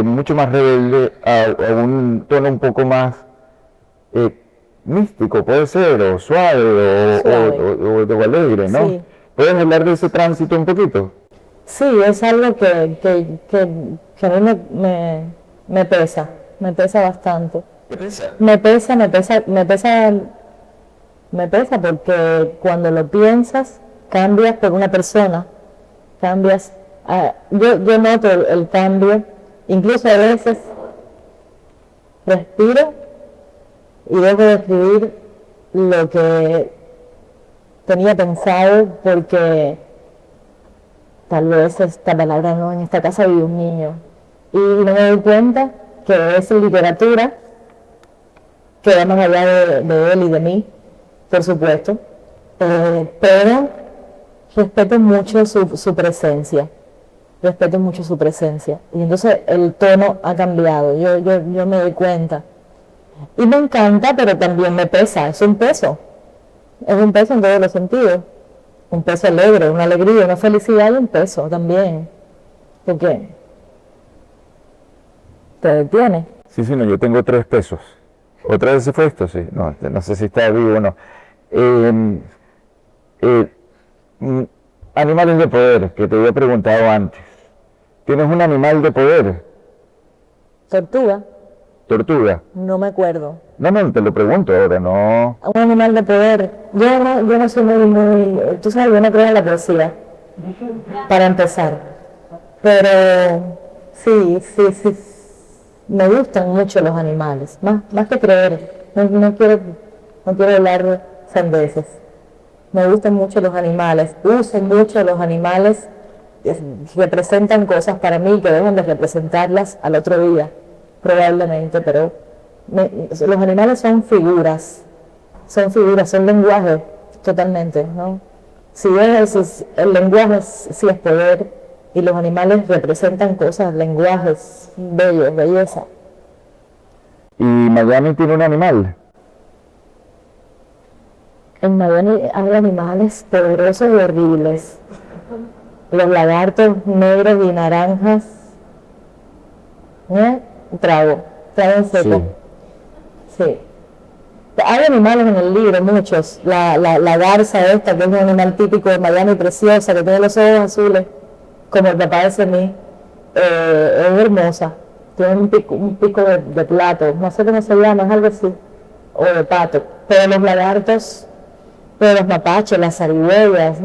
mucho más rebelde a un tono un poco más místico, puede ser, o suave, o alegre, ¿no? Sí. ¿Puedes hablar de ese tránsito un poquito? Sí, es algo que a mí me pesa bastante. Me pesa porque cuando lo piensas, cambias por una persona, cambias. Yo noto el cambio, incluso a veces respiro y dejo de escribir lo que tenía pensado porque tal vez esta palabra no, en esta casa vive un niño y no me doy cuenta que es literatura que va más allá de él y de mí, por supuesto, pero respeto mucho su presencia. Respeto mucho su presencia. Y entonces el tono ha cambiado, yo me doy cuenta. Y me encanta, pero también me pesa, es un peso. Es un peso en todos los sentidos. Un peso alegre, una alegría, una felicidad y un peso también. Porque te detiene. Sí, no, yo tengo 3 pesos. ¿Otra vez se fue esto? Sí, no sé si está vivo o no. Animales de poder, que te había preguntado antes. ¿Tienes un animal de poder? Tortuga, ¿Tortuga? no me acuerdo. No, te lo pregunto ahora, no. Un animal de poder. Yo no soy muy, tú sabes, yo no creo en la poesía, para empezar. Pero sí, me gustan mucho los animales, más que creer. No quiero hablar sandeces. Me gustan mucho los animales, uso mucho los animales, representan cosas para mí que deben de representarlas al otro día, probablemente, pero los animales son figuras, son lenguaje totalmente, ¿no? Si el lenguaje sí es poder y los animales representan cosas, lenguajes, bellos, belleza. ¿Y Miami tiene un animal? En Miami hay animales poderosos y horribles. Los lagartos negros y naranjas. Trago en seco. Sí. Hay animales en el libro, muchos. La garza esta, que es un animal típico de Miami, preciosa, que tiene los ojos azules, como el papá de Semí. Es hermosa. Tiene un pico de plato, no sé cómo se llama, es algo así. O de pato. Pero los lagartos Pero los mapaches, las zarigüeyas,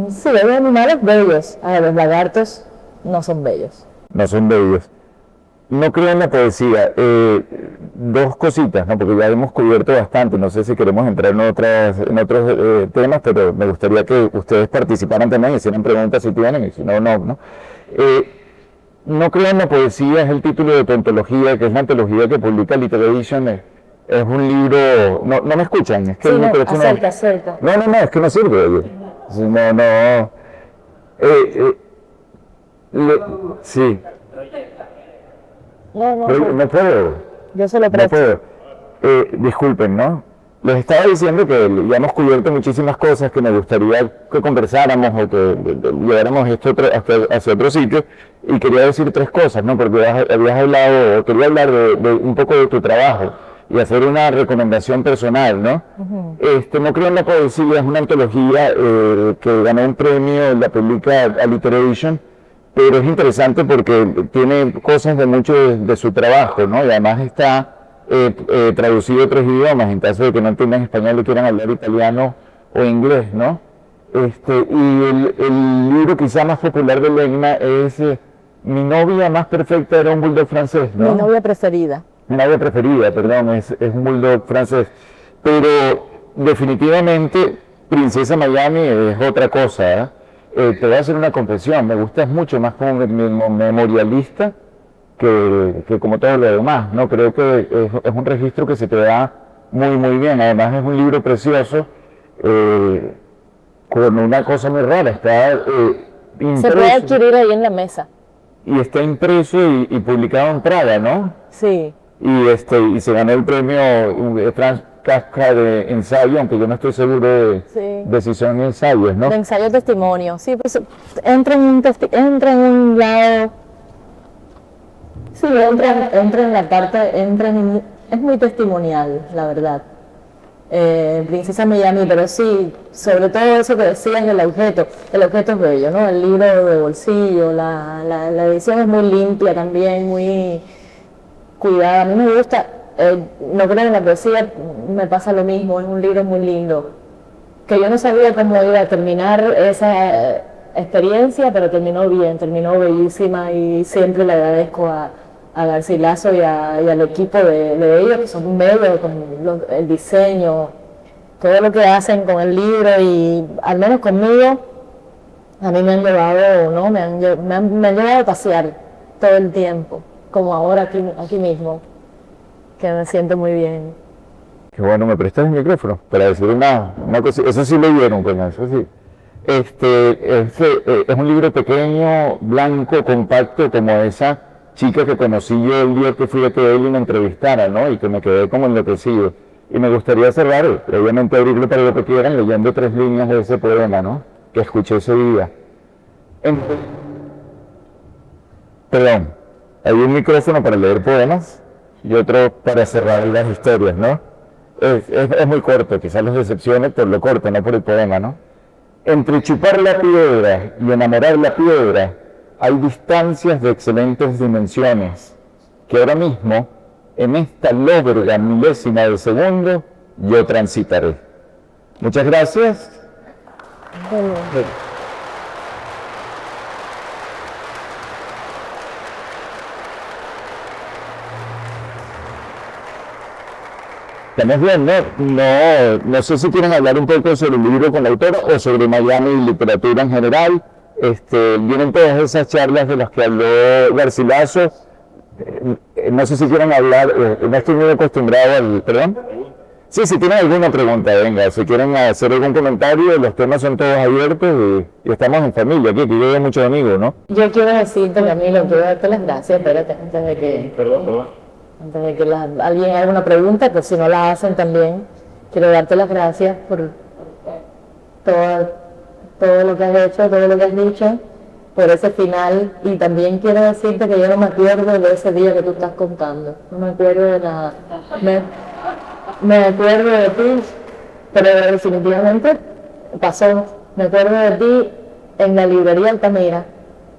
sí, hay animales bellos. A ver, los lagartos no son bellos. No son bellos. No creo en la poesía. Dos cositas, ¿no? Porque ya hemos cubierto bastante. No sé si queremos entrar en otros temas, pero me gustaría que ustedes participaran también, hicieran preguntas si tienen, y si no, no. No creo en la poesía es el título de tu antología, que es la antología que publica Literation. Es un libro... No me escuchan, es que Sí, el no, micrófono... acerca. No, es que no sirve. Oye. No. Sí, No, no puedo. yo se lo No presto. puedo. Disculpen, ¿no? Les estaba diciendo que ya hemos cubierto muchísimas cosas que me gustaría que conversáramos o que lleváramos esto hacia otro sitio, y quería decir tres cosas, ¿no? Porque habías hablado, o quería hablar de un poco de tu trabajo y hacer una recomendación personal, ¿no? No creo en la poesía, es una antología que ganó un premio, la publica Alliteration, pero es interesante porque tiene cosas de mucho de su trabajo, ¿no? Y además está traducido a otros idiomas, en caso de que no entiendan español y quieran hablar italiano o inglés, ¿no? Y el libro quizá más popular de Legna es Mi novia más perfecta era un bulldog francés, ¿no? Mi novia preferida. Mi novia preferida, perdón, es un bulldog francés. Pero definitivamente Princesa Miami es otra cosa, ¿eh? Te voy a hacer una confesión, me gustas mucho más como memorialista que como todo lo demás, ¿no? Creo que es un registro que se te da muy bien. Además es un libro precioso, con una cosa muy rara, está impreso. Se puede adquirir ahí en la mesa. Y está impreso y publicado en Praga, ¿no? Sí. Y se ganó el premio Franz Kafka de ensayo, aunque yo no estoy seguro de si son ensayos, ¿no? De ensayo testimonio, sí, pues entra en un lado, sí, entra en la parte, es muy testimonial, la verdad. Princesa Miami, pero sí, sobre todo eso que decías del objeto, el objeto es bello, ¿no? El libro de bolsillo, la edición es muy limpia también, muy cuidada, a mí me gusta. No creo en la poesía, me pasa lo mismo, es un libro muy lindo, que yo no sabía cómo iba a terminar esa experiencia, pero terminó bien, terminó bellísima, y siempre le agradezco a Garcilaso y al equipo de ellos, que son bellos, con el diseño, todo lo que hacen con el libro, y al menos conmigo, a mí me han llevado, ¿no? me han llevado a pasear todo el tiempo, como ahora aquí mismo, que me siento muy bien. Qué bueno, me prestas el micrófono para decir una cosa. Eso sí lo vieron, coño, eso sí. Es un libro pequeño, blanco, compacto, como esa chica que conocí yo el día que fui a que él me entrevistara, ¿no? Y que me quedé como enloquecido. Y me gustaría cerrar, obviamente abrirlo para lo que quieran, leyendo 3 líneas de ese poema, ¿no? Que escuché ese día. Perdón, hay un micrófono para leer poemas y otro para cerrar las historias, ¿no? Es muy corto, quizás los decepcione por lo corto, no por el poema, ¿no? Entre chupar la piedra y enamorar la piedra hay distancias de excelentes dimensiones que ahora mismo, en esta lóbrega milésima de segundo, yo transitaré. Muchas gracias. Estamos bien, ¿no? No sé si quieren hablar un poco sobre el libro con la autora o sobre Miami y literatura en general. Vienen todas esas charlas de las que habló Garcilaso. No sé si quieren hablar, no estoy muy acostumbrado al... ¿Perdón? Sí, si tienen alguna pregunta, venga, si quieren hacer algún comentario, los temas son todos abiertos y estamos en familia aquí, que yo veo muchos amigos, ¿no? Yo quiero decirte, Camilo, quiero darte las gracias, espérate, antes de que... Perdón. Antes de que alguien haga una pregunta, pues si no la hacen también, quiero darte las gracias por todo lo que has hecho, todo lo que has dicho, por ese final, y también quiero decirte que yo no me acuerdo de ese día que tú estás contando, no me acuerdo de nada. Me acuerdo de ti, pero definitivamente pasó. Me acuerdo de ti en la librería Altamira.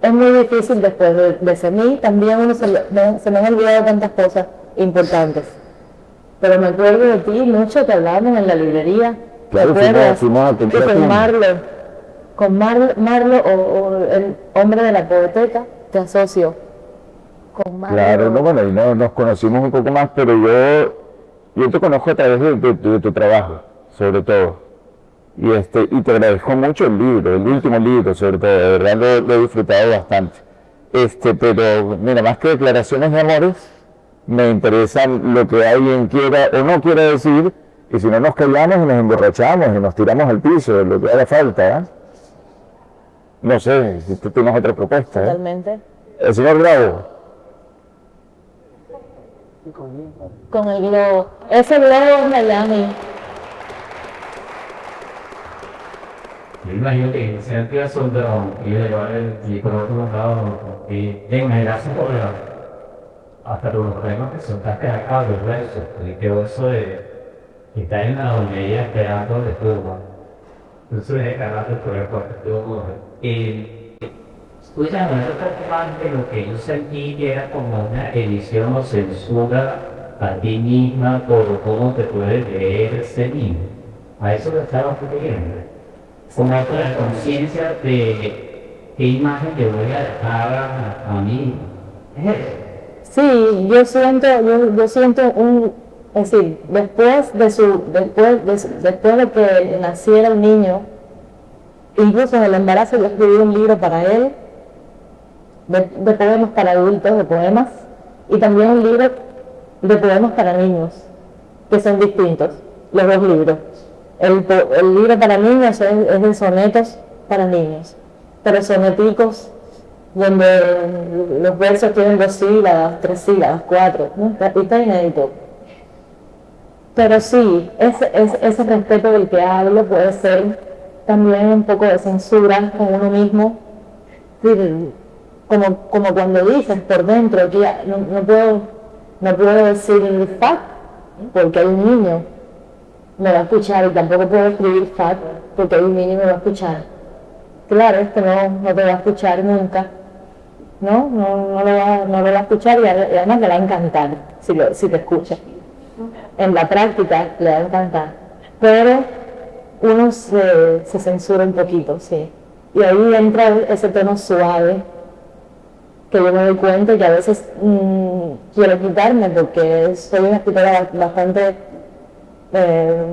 Es muy difícil después de ser mí, también se me han olvidado tantas cosas importantes. Pero me acuerdo de ti mucho, que hablábamos en la librería. Claro, ¿te acuerdas? fuimos a Y comprar con uno. Marlo o el hombre de la poeteca, te asocio con Marlo. Claro, no, bueno, ahí nos conocimos un poco más, pero yo te conozco a través de tu trabajo, sobre todo. Y te agradezco mucho el libro, el último libro, sobre todo, de verdad lo he disfrutado bastante. Pero mira, más que declaraciones de amores, me interesa lo que alguien quiera o no quiera decir, y si no nos callamos y nos emborrachamos y nos tiramos al piso, lo que haga falta, ¿eh? No sé, si tú tienes otra propuesta, ¿eh? Totalmente. El señor Bravo. Con el globo. Ese globo es Miami. Yo imagino que sean que soldado y llevar el por otro lado y en generarse por hasta los problemas que soltaste acá, ¿verdad? Y que eso de estar en la hornilla esperando de todo. Entonces es cagado por el cuarto. Escucha, no es preocupante lo que yo sentí que era como una edición o censura a ti misma por cómo te puedes leer ese libro. A eso lo estaba pidiendo. Como con la conciencia de qué imagen le voy a dejar a mí. Sí, yo siento es decir, después de que naciera el niño, incluso en el embarazo yo escribí un libro para él, de poemas para adultos, de poemas, y también un libro de poemas para niños, que son distintos, los dos libros. El libro para niños es de sonetos para niños, pero soneticos donde los versos tienen 2 sílabas, 3 sílabas, 4, ¿no? Está inédito. Pero sí, ese respeto del que hablo puede ser también un poco de censura con uno mismo, como cuando dices por dentro que no puedo decir fuck porque hay un niño me va a escuchar, y tampoco puedo escribir fuck porque hay un niño me va a escuchar. Claro, no te va a escuchar nunca, no lo va a escuchar, y además le va a encantar si te escucha. En la práctica le va a encantar, pero uno se censura un poquito, sí. Y ahí entra ese tono suave que yo me doy cuenta que a veces quiero quitarme porque soy una escritora bastante,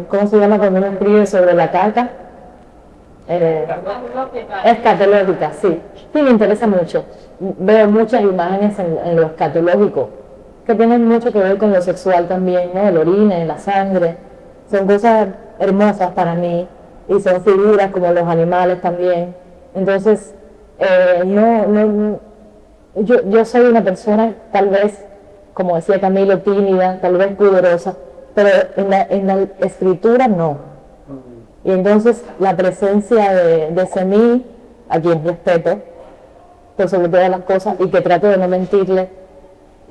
¿cómo se llama cuando uno escribe sobre la caca? Escatológica, sí. Sí, me interesa mucho. Veo muchas imágenes en lo escatológico que tienen mucho que ver con lo sexual también, ¿no? El orine, la sangre. Son cosas hermosas para mí y son figuras como los animales también. Entonces, yo soy una persona tal vez, como decía Camilo, tímida, tal vez pudorosa, pero en la escritura no. Y entonces la presencia de Semí, a quien respeto, por sobre todas las cosas, y que trato de no mentirle,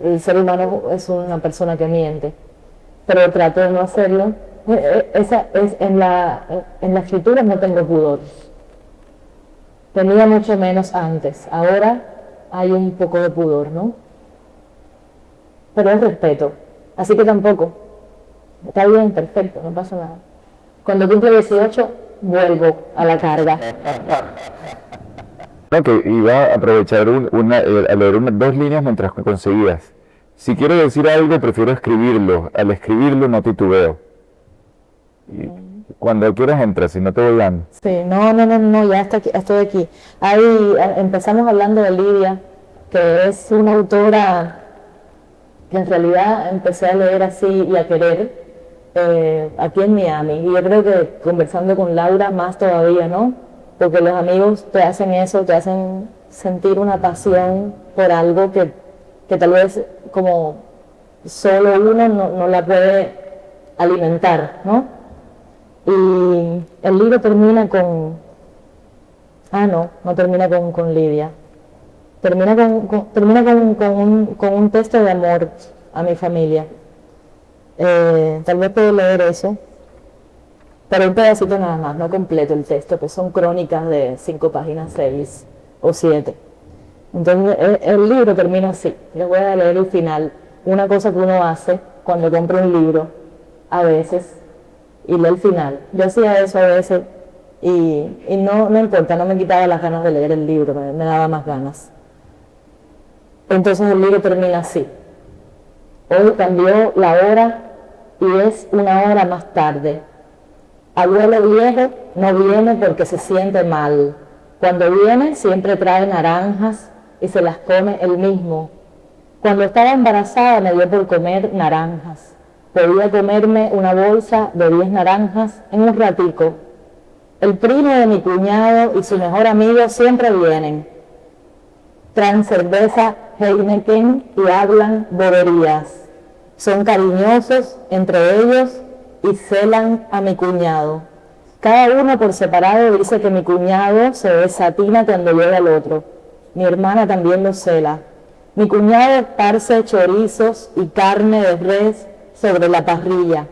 el ser humano es una persona que miente, pero trato de no hacerlo. En la escritura no tengo pudor. Tenía mucho menos antes, ahora hay un poco de pudor, ¿no? Pero es respeto, así que tampoco. Está bien, perfecto, no pasa nada. Cuando cumple 18, vuelvo a la carga. No, que iba a aprovechar a leer 2 líneas mientras conseguías. Si quiero decir algo, prefiero escribirlo. Al escribirlo no titubeo. Y cuando quieras entras, si no te voy dando. Sí, no, ya estoy aquí. Ahí empezamos hablando de Lidia, que es una autora que en realidad empecé a leer así y a querer aquí en Miami. Y yo creo que conversando con Laura más todavía, ¿no? Porque los amigos te hacen eso, te hacen sentir una pasión por algo que tal vez como solo uno no la puede alimentar, ¿no? Y el libro termina con... no termina con Lidia. Termina con un texto de amor a mi familia. Tal vez puedo leer eso, pero un pedacito nada más, no completo el texto, que son crónicas de 5 páginas, 6 o 7. Entonces el libro termina así. Les voy a leer el final. Una cosa que uno hace cuando compra un libro, a veces, y lee el final. Yo hacía eso a veces y no importa, no me quitaba las ganas de leer el libro, me daba más ganas. Entonces el libro termina así. Hoy cambió la hora y es una hora más tarde. Abuelo viejo no viene porque se siente mal. Cuando viene siempre trae naranjas y se las come él mismo. Cuando estaba embarazada me dio por comer naranjas. Podía comerme una bolsa de 10 naranjas en un ratico. El primo de mi cuñado y su mejor amigo siempre vienen. Traen cerveza Heineken y hablan boberías. Son cariñosos entre ellos y celan a mi cuñado. Cada uno por separado dice que mi cuñado se desatina cuando llega el otro. Mi hermana también lo cela. Mi cuñado esparce chorizos y carne de res sobre la parrilla,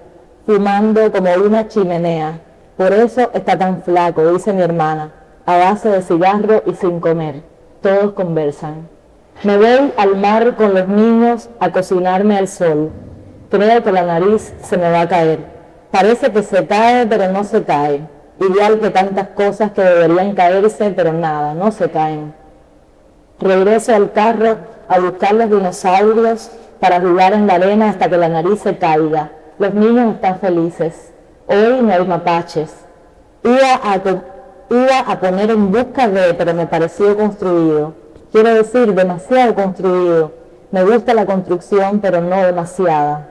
fumando como una chimenea. Por eso está tan flaco, dice mi hermana, a base de cigarro y sin comer. Todos conversan. Me voy al mar con los niños a cocinarme al sol. Creo que la nariz se me va a caer. Parece que se cae, pero no se cae. Igual que tantas cosas que deberían caerse, pero nada, no se caen. Regreso al carro a buscar los dinosaurios para jugar en la arena hasta que la nariz se caiga. Los niños están felices. Hoy no hay mapaches. Iba a poner en busca de, pero me pareció construido. Quiero decir, demasiado construido. Me gusta la construcción, pero no demasiada.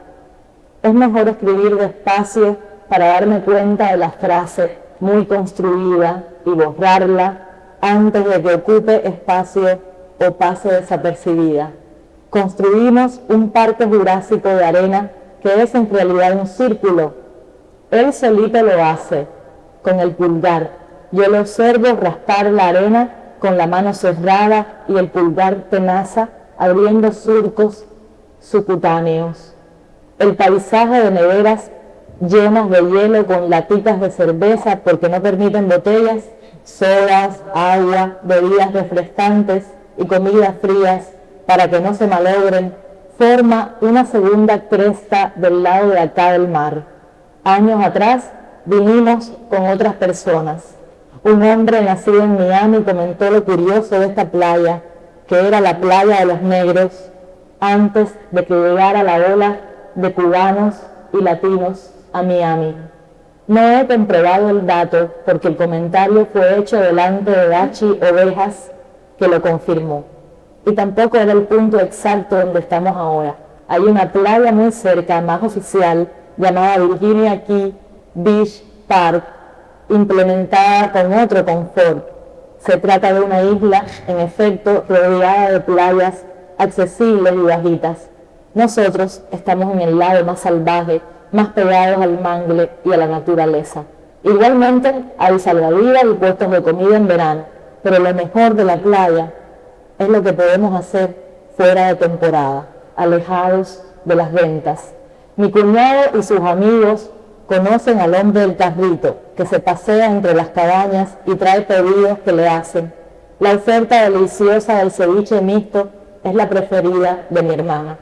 Es mejor escribir despacio para darme cuenta de la frase muy construida y borrarla antes de que ocupe espacio o pase desapercibida. Construimos un parque jurásico de arena que es en realidad un círculo. Él solito lo hace, con el pulgar. Yo lo observo raspar la arena con la mano cerrada y el pulgar tenaza abriendo surcos subcutáneos. El paisaje de neveras llenas de hielo con latitas de cerveza porque no permiten botellas, sodas, agua, bebidas refrescantes y comidas frías para que no se malogren, forma una segunda cresta del lado de acá del mar. Años atrás vinimos con otras personas. Un hombre nacido en Miami comentó lo curioso de esta playa, que era la playa de los negros, antes de que llegara la ola de cubanos y latinos a Miami. No he comprobado el dato porque el comentario fue hecho delante de Dachi Ovejas, que lo confirmó. Y tampoco era el punto exacto donde estamos ahora. Hay una playa muy cerca, más oficial, llamada Virginia Key Beach Park, implementada con otro confort. Se trata de una isla, en efecto, rodeada de playas accesibles y bajitas. Nosotros estamos en el lado más salvaje, más pegados al mangle y a la naturaleza. Igualmente hay salvavidas y puestos de comida en verano, pero lo mejor de la playa es lo que podemos hacer fuera de temporada, alejados de las ventas. Mi cuñado y sus amigos conocen al hombre del carrito, que se pasea entre las cabañas y trae pedidos que le hacen. La oferta deliciosa del ceviche mixto es la preferida de mi hermana.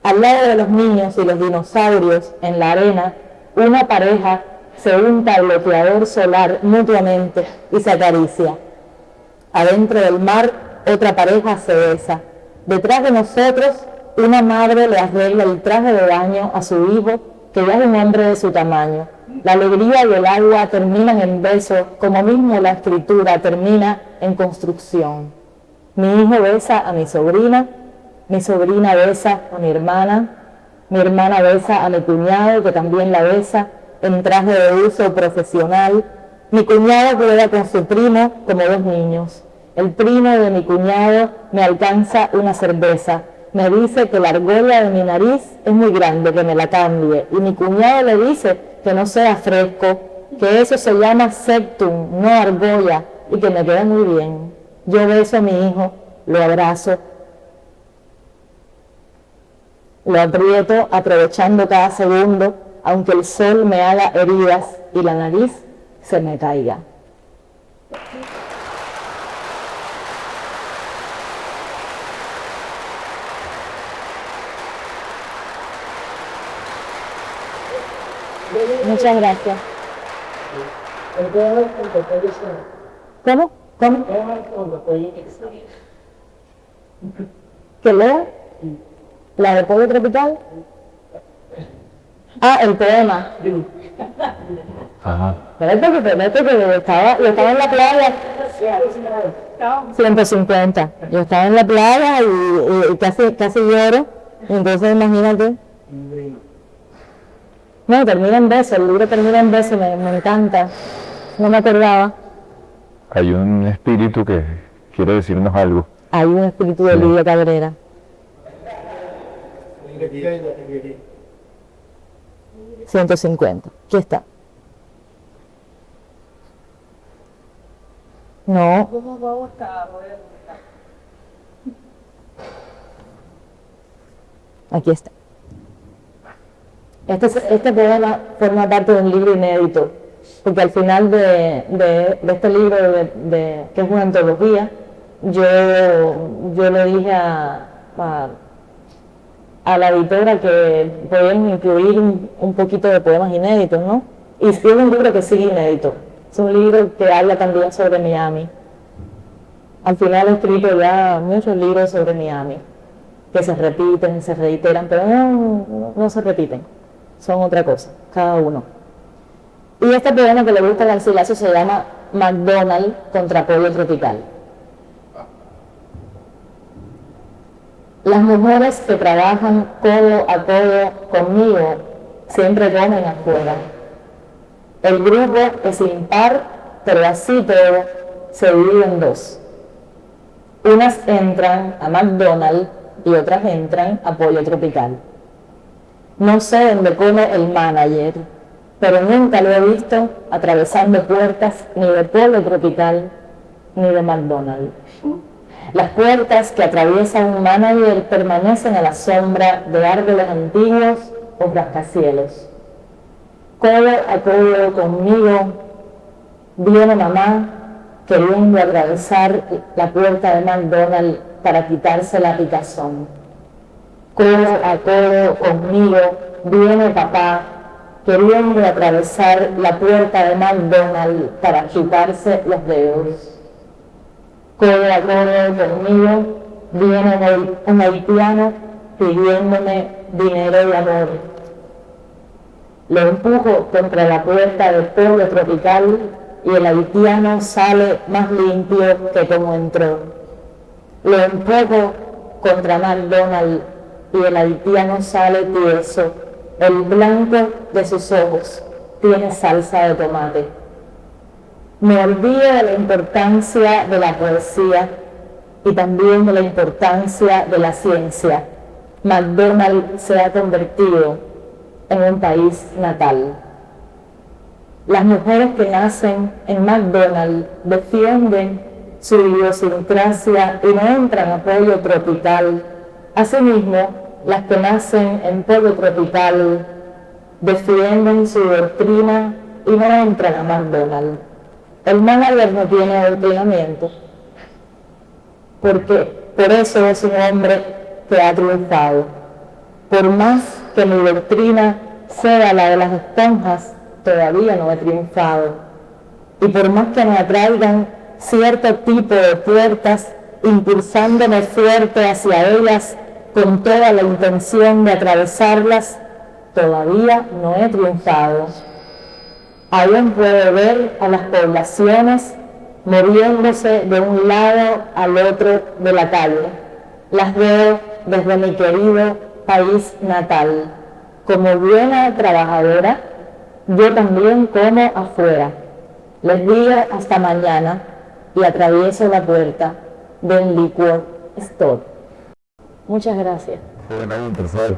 Al lado de los niños y los dinosaurios, en la arena, una pareja se unta el bloqueador solar mutuamente y se acaricia. Adentro del mar, otra pareja se besa. Detrás de nosotros, una madre le arregla el traje de baño a su hijo, que ya es un hombre de su tamaño. La alegría y el agua terminan en besos, como mismo la escritura termina en construcción. Mi hijo besa a mi sobrina besa a mi hermana besa a mi cuñado, que también la besa, en traje de uso profesional. Mi cuñado juega con su primo como dos niños. El primo de mi cuñado me alcanza una cerveza. Me dice que la argolla de mi nariz es muy grande, que me la cambie. Y mi cuñado le dice que no sea fresco, que eso se llama septum, no argolla, y que me queda muy bien. Yo beso a mi hijo, lo abrazo, lo aprieto aprovechando cada segundo, aunque el sol me haga heridas y la nariz se me caiga. Muchas gracias. El poema cuando puede ser. ¿Cómo? ¿Cómo? El poema cuando puede ser. ¿Que lea? ¿La de Pollo Tropical? Ah, el poema. Ajá. Espérate que yo estaba en la playa. 150. Yo estaba en la playa y casi lloro. Y entonces imagínate. No, termina en besos, el libro termina en besos, me encanta. No me acordaba. Hay un espíritu que quiere decirnos algo. Hay un espíritu de Lidia Cabrera. 150. Aquí está. No. Aquí está. Este poema forma parte de un libro inédito, porque al final de este libro, que es una antología, yo le dije a la editora que podíamos incluir un poquito de poemas inéditos, ¿no? Y es un libro que sigue inédito. Es un libro que habla también sobre Miami. Al final he escrito ya muchos libros sobre Miami, que se repiten, se reiteran, pero no se repiten. Son otra cosa, cada uno. Y este poema que le gusta a Garcilaso se llama McDonald's contra Pollo Tropical. Las mujeres que trabajan codo a codo conmigo siempre comen afuera. El grupo es impar, pero así todo se divide en dos. Unas entran a McDonald's y otras entran a Pollo Tropical. No sé dónde come el manager, pero nunca lo he visto atravesando puertas ni de Pollo Tropical ni de McDonald's. Las puertas que atraviesa un manager permanecen a la sombra de árboles antiguos o rascacielos. Codo a codo conmigo viene mamá queriendo atravesar la puerta de McDonald's para quitarse la picazón. Codo a codo conmigo viene papá queriendo atravesar la puerta de McDonald's para quitarse los dedos. Codo a codo conmigo viene un haitiano pidiéndome dinero y amor. Lo empujo contra la puerta del Pollo Tropical y el haitiano sale más limpio que como entró. Lo empujo contra McDonald's y el haitiano sale tieso. El blanco de sus ojos tiene salsa de tomate. Me olvido de la importancia de la poesía y también de la importancia de la ciencia. McDonald's se ha convertido en un país natal. Las mujeres que nacen en McDonald's defienden su idiosincrasia y no entran a Pollo Tropical. Asimismo, las que nacen en Pollo Tropical defienden su doctrina y no entran a McDonald's. El manager no tiene adoctrinamiento, porque por eso es un hombre que ha triunfado. Por más que mi doctrina sea la de las esponjas, todavía no he triunfado. Y por más que me atraigan cierto tipo de puertas, impulsándome fuerte hacia ellas con toda la intención de atravesarlas, todavía no he triunfado. Aún puedo ver a las poblaciones moviéndose de un lado al otro de la calle. Las veo desde mi querido país natal. Como buena trabajadora, yo también como afuera. Les digo hasta mañana y atravieso la puerta de un liquor store. Muchas gracias. Bueno, un tercero.